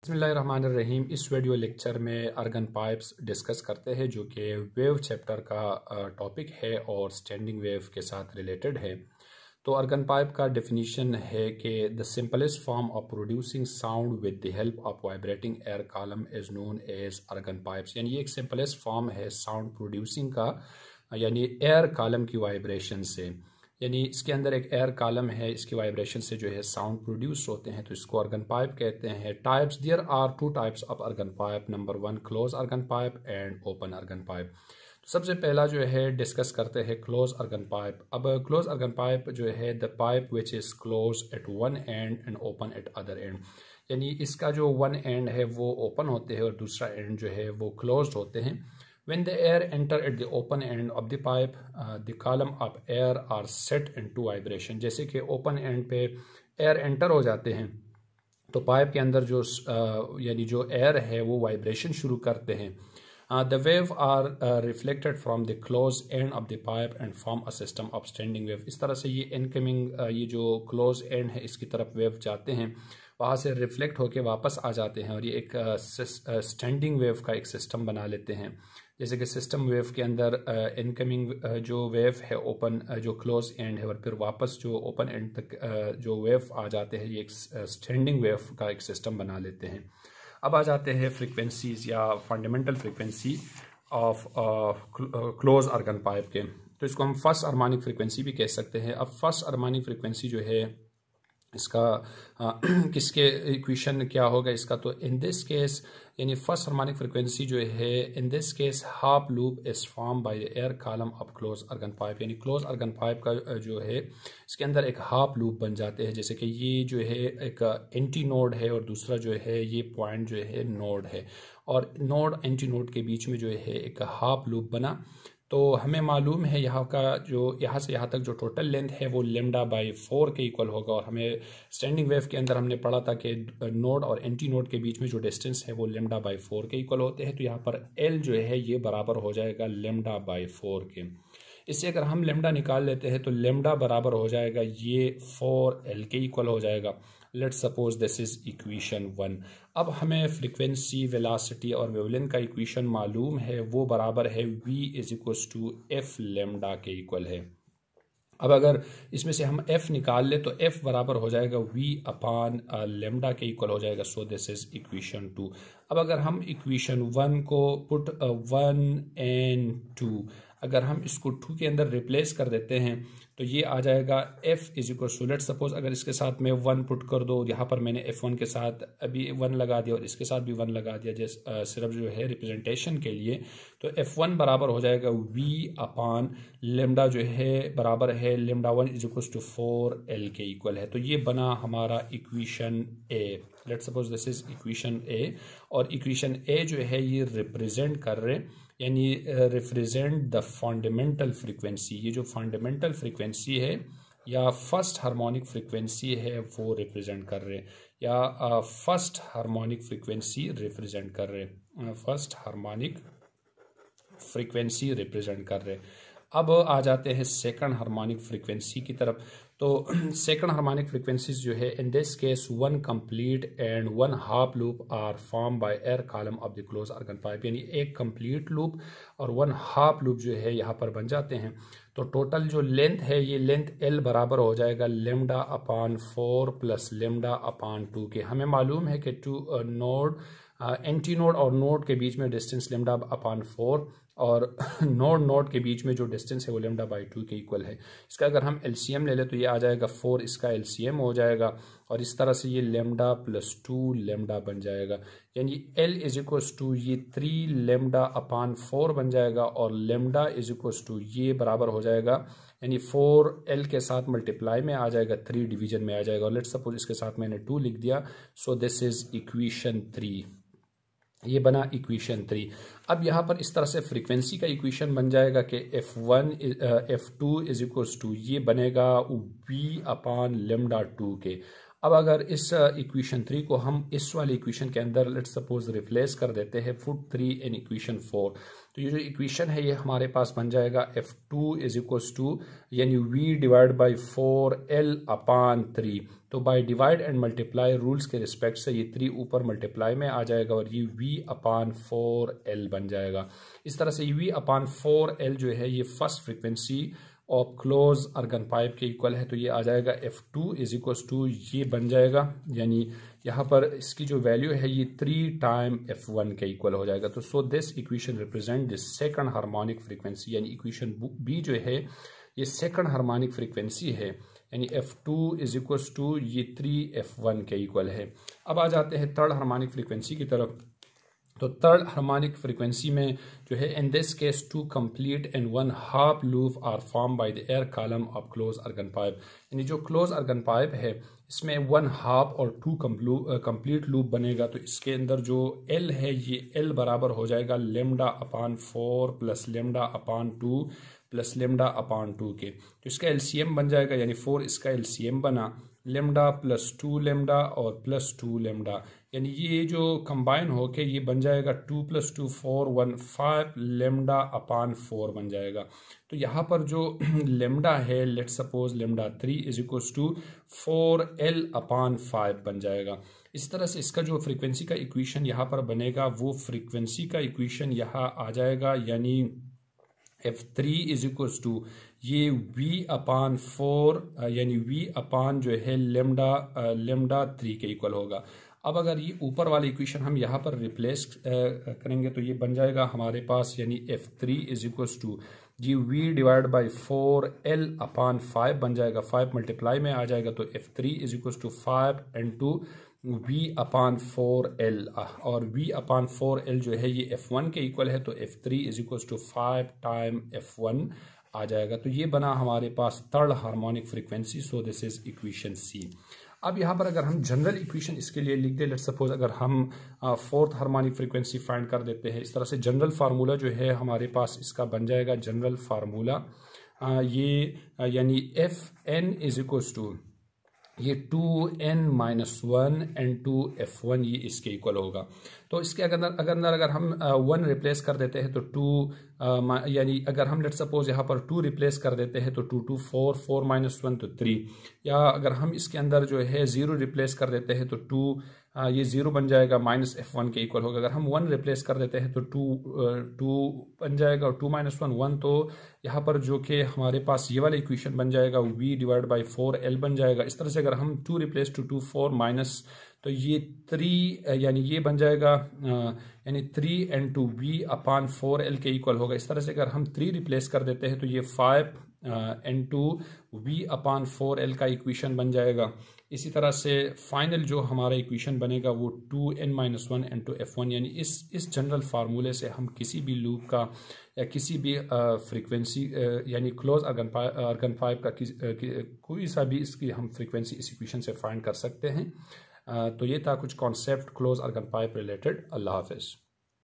बिस्मिल्लाहिर्रहमानिर्रहीम। इस video lecture में अर्गन पाइप्स डिस्कस करते हैं जो कि वेव चैप्टर का टॉपिक है और स्टैंडिंग वेव के साथ रिलेटेड है। तो अर्गन पाइप का डेफिनीशन है कि the simplest form of producing sound with the help of vibrating air column is known as organ pipes. यानी ये एक सिंपलेस्ट फॉर्म है साउंड प्रोड्यूसिंग का, यानी एयर कॉलम की वाइब्रेशन से। यानी इसके अंदर एक एयर कॉलम है, इसकी वाइब्रेशन से जो है साउंड प्रोड्यूस होते हैं, तो इसको अर्गन पाइप कहते हैं। Types, there are two types of organ pipe. Number 1 close organ pipe and open organ pipe. तो सबसे पहला जो है डिस्कस करते हैं क्लोज अर्गन पाइप। अब क्लोज अर्गन पाइप जो है the pipe which is close at one end and open at other end. यानी इसका जो वन एंड है वो ओपन होते हैं और दूसरा एंड जो है वो क्लोज होते हैं। When the air enter at the open end of the pipe, the column of air are set into vibration। जैसे कि ओपन एंड पे एयर एंटर हो जाते हैं तो पाइप के अंदर जो यानी जो एयर है वो वाइब्रेशन शुरू करते हैं। The wave are reflected from the closed end of the pipe and form a system of standing wave। इस तरह से ये इनकमिंग ये जो क्लोज एंड है इसकी तरफ वेव जाते हैं, वहाँ से रिफ्लेक्ट होके वापस आ जाते हैं और ये एक स्टैंडिंग वेव का एक सिस्टम बना लेते हैं। जैसे कि सिस्टम वेव के अंदर इनकमिंग जो वेव है ओपन जो क्लोज एंड है और फिर वापस जो ओपन एंड तक जो वेव आ जाते हैं, ये एक स्टैंडिंग वेव का एक सिस्टम बना लेते हैं। अब आ जाते हैं फ्रीक्वेंसीज या fundamental frequency of close organ pipe के। तो इसको हम फर्स्ट हार्मोनिक फ्रीक्वेंसी भी कह सकते हैं। अब फर्स्ट हार्मोनिक फ्रीक्वेंसी जो है इसका किसके इक्वेशन क्या होगा इसका, तो इन दिस केस यानी फर्स्ट हार्मोनिक फ्रीक्वेंसी जो है in this case half loop is form by air column of close organ pipe. यानी क्लोज अर्गन पाइप का जो है इसके अंदर एक हाफ लूप बन जाते हैं। जैसे कि ये जो है एक एंटी नोड है और दूसरा जो है ये पॉइंट जो है नोड है, और नोड एंटी नोड के बीच में जो है एक हाफ लूप बना। तो हमें मालूम है यहाँ का जो यहाँ से यहाँ तक जो टोटल लेंथ है वो लेमडा बाई 4 के इक्वल होगा। और हमें स्टैंडिंग वेव के अंदर हमने पढ़ा था कि नोड और एंटी नोड के बीच में जो डिस्टेंस है वो लेमडा बाई 4 के इक्वल होते हैं। तो यहाँ पर एल जो है ये बराबर हो जाएगा लेमडा बाई 4 के। इससे अगर हम लेमडा निकाल लेते हैं तो लेमडा बराबर हो जाएगा ये 4L के इक्वल हो जाएगा। Let's suppose this is equation 1। अब हमें फ्रीक्वेंसी, वेलोसिटी और वेवलेंथ का इक्वेशन मालूम है, वो बराबर है V is equals to F lambda के इक्वल है। अब अगर इसमें से हम f निकाल ले तो f बराबर हो जाएगा v अपान लेमडा के इक्वल हो जाएगा। सो दिस इज इक्वेशन 2। अब अगर हम इक्वेशन 1 को पुट 1 एंड 2 अगर हम इसको 2 के अंदर रिप्लेस कर देते हैं तो ये आ जाएगा f is equal to, let's suppose अगर इसके साथ में 1 पुट कर दो, यहाँ पर मैंने f1 के साथ अभी 1 लगा दिया और इसके साथ भी 1 लगा दिया जैसे सिर्फ जो है रिप्रेजेंटेशन के लिए। तो f1 बराबर हो जाएगा v अपान लेमडा जो है बराबर है lambda 1 is equal to 4L के इक्वल है। तो ये बना हमारा equation A। Let's suppose this is equation A, और इक्वेशन A जो है ये रिप्रेजेंट कर रहे यानी रिप्रेजेंट द फंडामेंटल फ्रीक्वेंसी। ये जो फंडामेंटल फ्रीक्वेंसी है या फर्स्ट हार्मोनिक फ्रीक्वेंसी है वो रिप्रेजेंट कर रहे, या फर्स्ट हार्मोनिक फ्रीक्वेंसी रिप्रेजेंट कर रहे, फर्स्ट हार्मोनिक फ्रीक्वेंसी रिप्रेजेंट कर रहे। अब आ जाते हैं सेकंड हार्मोनिक फ्रीक्वेंसी की तरफ। तो सेकंड हार्मोनिक फ्रीक्वेंसीज जो है in this case 1 complete and 1 half loop are form by air column of the close organ pipe. यानी एक कंप्लीट लूप और 1 हाफ लूप जो है यहाँ पर बन जाते हैं। तो टोटल जो लेंथ है ये लेंथ L बराबर हो जाएगा लेमडा अपान 4 प्लस लेमडा अपान 2 के। हमें मालूम है कि नोड एंटी नोड और नोड के बीच में डिस्टेंस लेमडा अपान 4 और नोड के बीच में जो डिस्टेंस है वो लेमडा बाई 2 के इक्वल है। इसका अगर हम एलसीएम ले लें तो ये आ जाएगा 4, इसका एलसीएम हो जाएगा और इस तरह से ये लेमडा प्लस 2 लेमडा बन जाएगा। यानी L इज इक्वल्स टू ये 3 लेमडा अपान 4 बन जाएगा और लेमडा इज इक्वल्स टू ये बराबर हो जाएगा यानी 4L के साथ मल्टीप्लाई में आ जाएगा, 3 डिवीजन में आ जाएगा। और लेट्स सपोज इसके साथ मैंने 2 लिख दिया। सो दिस इज इक्वेशन 3, ये बना इक्वेशन 3। अब यहाँ पर इस तरह से फ्रीक्वेंसी का इक्वेशन बन जाएगा कि F2 इज इक्वल्स टू ये बनेगा V अपान लेमडा 2 के। अब अगर इस इक्वेशन 3 को हम इस वाले इक्वेशन के अंदर लेट्स सपोज रिप्लेस कर देते हैं, पुट 3 इन इक्वेशन 4, तो ये जो इक्वेशन है ये हमारे पास बन जाएगा F2 इज इक्वल्स टू यानी V डिवाइड बाई 4L अपान 3। तो by divide and multiply rules के रिस्पेक्ट से ये 3 ऊपर मल्टीप्लाई में आ जाएगा और ये V अपान 4L बन जाएगा। इस तरह से V अपान 4L जो है ये first frequency of close organ pipe के इक्वल है, तो ये आ जाएगा F2 इज इक्वल्स टू ये बन जाएगा, यानी यहाँ पर इसकी जो वैल्यू है ये 3 टाइम F1 के इक्वल हो जाएगा। तो so this equation represent this second harmonic frequency, यानी इक्वेशन बी जो है ये सेकंड हार्मोनिक फ्रीक्वेंसी है, यानी F2 इज इक्वल्स टू ये 3F1 के इक्वल है। अब आ जाते हैं थर्ड हार्मोनिक फ्रीक्वेंसी की तरफ। तो थर्ड हार्मोनिक फ्रीक्वेंसी में जो है in this case 2 complete and 1 half loop are form by the air column of close organ pipe, यानी जो क्लोज अर्गन पाइप है इसमें 1 हाफ और 2 कंप्लीट लूप बनेगा। तो इसके अंदर जो L है ये L बराबर हो जाएगा लेमडा अपान 4 प्लस लेमडा अपान 2 प्लस लेमडा अपान 2 के। तो इसका LCM बन जाएगा, यानी 4 इसका LCM बना, लेमडा प्लस 2 लेमडा और प्लस 2 लेमडा, यानी ये जो कंबाइन होके ये बन जाएगा 2 प्लस 2 4 1 5 लेमडा अपान 4 बन जाएगा। तो यहाँ पर जो लेमडा है let's suppose lambda 3 is equals to 4L upon 5 बन जाएगा। इस तरह से इसका जो फ्रीक्वेंसी का इक्वेशन यहाँ पर बनेगा वो फ्रीक्वेंसी का इक्वेशन यहाँ आ जाएगा, यानी F3 इज इक्वल्स टू ये V अपान 4 यानी V अपान जो है लेमडा 3 के इक्वल होगा। अब अगर ये ऊपर वाली इक्वेशन हम यहाँ पर रिप्लेस करेंगे तो ये बन जाएगा हमारे पास, यानी F3 इज इक्वल्स टू जी V divide by 4L upon 5 बन जाएगा, 5 मल्टीप्लाई में आ जाएगा, तो F3 is equals to 5 into V upon 4L, और V अपान 4L जो है ये F1 के इक्वल है, तो F3 is equals to 5 time F1 आ जाएगा। तो ये बना हमारे पास third harmonic frequency, so this is equation C. अब यहाँ पर अगर हम जनरल इक्वेशन इसके लिए लिख दे, लेट्स सपोज अगर हम फोर्थ हार्मोनिक फ्रीक्वेंसी फाइंड कर देते हैं, इस तरह से जनरल फार्मूला जो है हमारे पास इसका बन जाएगा जनरल फार्मूला ये यानी Fn इज इक्वल्स टू ये 2n-1 एंड 2F1 ये इसके इक्वल होगा। तो इसके अगर हम 1 रिप्लेस कर देते हैं तो 2 यानी अगर हम लेट सपोज यहाँ पर 2 रिप्लेस कर देते हैं तो 2 2 4 4 माइनस 1 तो 3, या अगर हम इसके अंदर जो है 0 रिप्लेस कर देते हैं तो 2 ये 0 बन जाएगा माइनस F1 के इक्वल होगा। अगर हम 1 रिप्लेस कर देते हैं तो 2 बन जाएगा और 2 माइनस 1 1, तो यहाँ पर जो कि हमारे पास ये वाला इक्वेशन बन जाएगा V डिवाइड बाई 4L बन जाएगा। इस तरह से अगर हम 2 रिप्लेस टू 2 4 माइनस, तो ये 3 यानी ये बन जाएगा यानी 3 इंटू V अपान 4L के इक्वल होगा। इस तरह से अगर हम 3 रिप्लेस कर देते हैं तो ये 5 इंटू V अपान 4L का इक्वेशन बन जाएगा। इसी तरह से फाइनल जो हमारा इक्वेशन बनेगा वो 2n-1 इंटू F1, यानी इस जनरल फार्मूले से हम किसी भी लूप का या किसी भी फ्रीक्वेंसी यानी क्लोज अर्गन पाइप का कोई सा भी इसकी हम फ्रीक्वेंसी इस इक्वेशन से फाइंड कर सकते हैं। तो ये था कुछ concept close organ pipe related. अल्लाह हाफिज़।